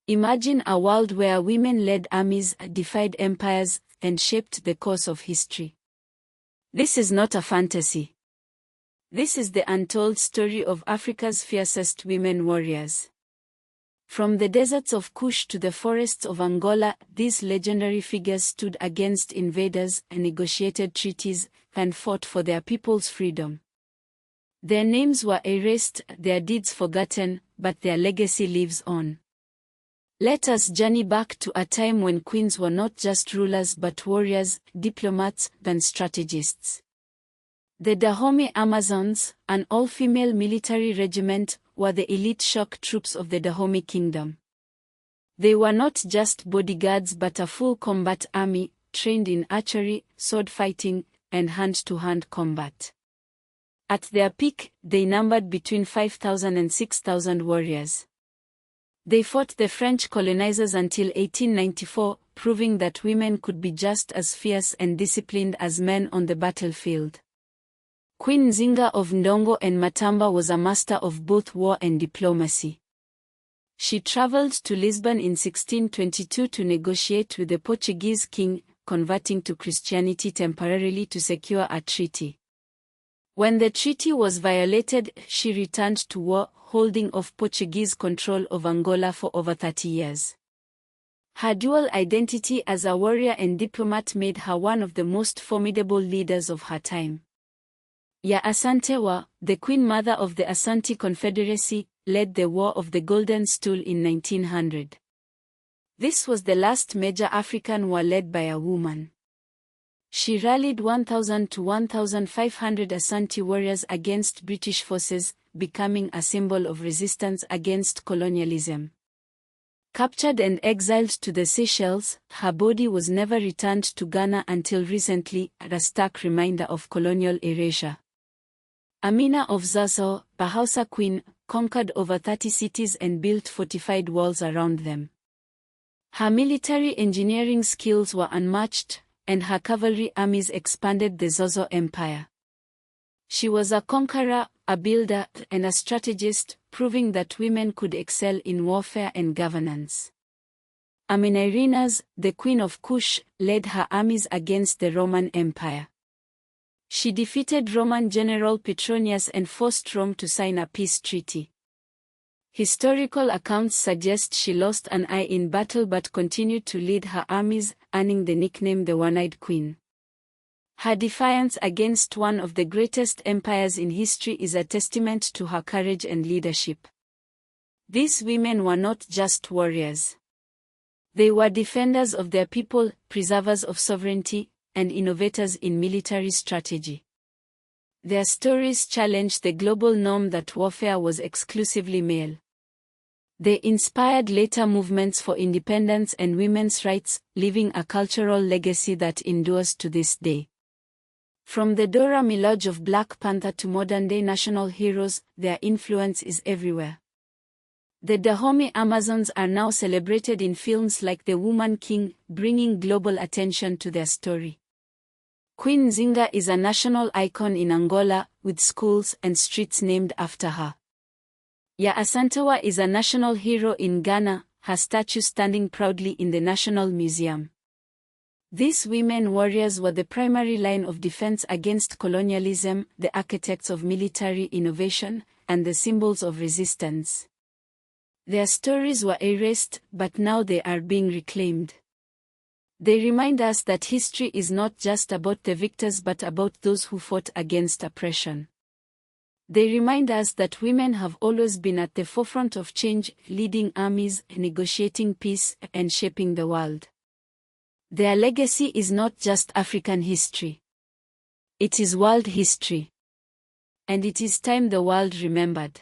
Imagine a world where women led armies, defied empires, and shaped the course of history. This is not a fantasy. This is the untold story of Africa's fiercest women warriors. From the deserts of Kush to the forests of Angola, these legendary figures stood against invaders, negotiated treaties, and fought for their people's freedom. Their names were erased, their deeds forgotten, but their legacy lives on. Let us journey back to a time when queens were not just rulers but warriors, diplomats, and strategists. The Dahomey Amazons, an all-female military regiment, were the elite shock troops of the Dahomey Kingdom. They were not just bodyguards but a full combat army, trained in archery, sword fighting, and hand-to-hand combat. At their peak, they numbered between 5,000 and 6,000 warriors. They fought the French colonizers until 1894, proving that women could be just as fierce and disciplined as men on the battlefield. Queen Nzinga of Ndongo and Matamba was a master of both war and diplomacy. She traveled to Lisbon in 1622 to negotiate with the Portuguese king, converting to Christianity temporarily to secure a treaty. When the treaty was violated, she returned to war, holding off Portuguese control of Angola for over 30 years. Her dual identity as a warrior and diplomat made her one of the most formidable leaders of her time. Asantewaa, the Queen Mother of the Asante Confederacy, led the War of the Golden Stool in 1900. This was the last major African war led by a woman. She rallied 1,000 to 1,500 Asante warriors against British forces, becoming a symbol of resistance against colonialism. Captured and exiled to the Seychelles, her body was never returned to Ghana until recently, a stark reminder of colonial erasure. Amina of Zazzau, a Hausa queen, conquered over 30 cities and built fortified walls around them. Her military engineering skills were unmatched, and her cavalry armies expanded the Zazzau Empire. She was a conqueror, a builder, and a strategist, proving that women could excel in warfare and governance. Amanirenas, the Queen of Kush, led her armies against the Roman Empire. She defeated Roman general Petronius and forced Rome to sign a peace treaty. Historical accounts suggest she lost an eye in battle but continued to lead her armies, earning the nickname the One-Eyed Queen. Her defiance against one of the greatest empires in history is a testament to her courage and leadership. These women were not just warriors. They were defenders of their people, preservers of sovereignty, and innovators in military strategy. Their stories challenged the global norm that warfare was exclusively male. They inspired later movements for independence and women's rights, leaving a cultural legacy that endures to this day. From the Dora Milaje of Black Panther to modern-day national heroes, their influence is everywhere. The Dahomey Amazons are now celebrated in films like The Woman King, bringing global attention to their story. Queen Nzinga is a national icon in Angola, with schools and streets named after her. Asantewaa is a national hero in Ghana, her statue standing proudly in the National Museum. These women warriors were the primary line of defense against colonialism, the architects of military innovation, and the symbols of resistance. Their stories were erased, but now they are being reclaimed. They remind us that history is not just about the victors but about those who fought against oppression. They remind us that women have always been at the forefront of change, leading armies, negotiating peace, and shaping the world. Their legacy is not just African history. It is world history. And it is time the world remembered.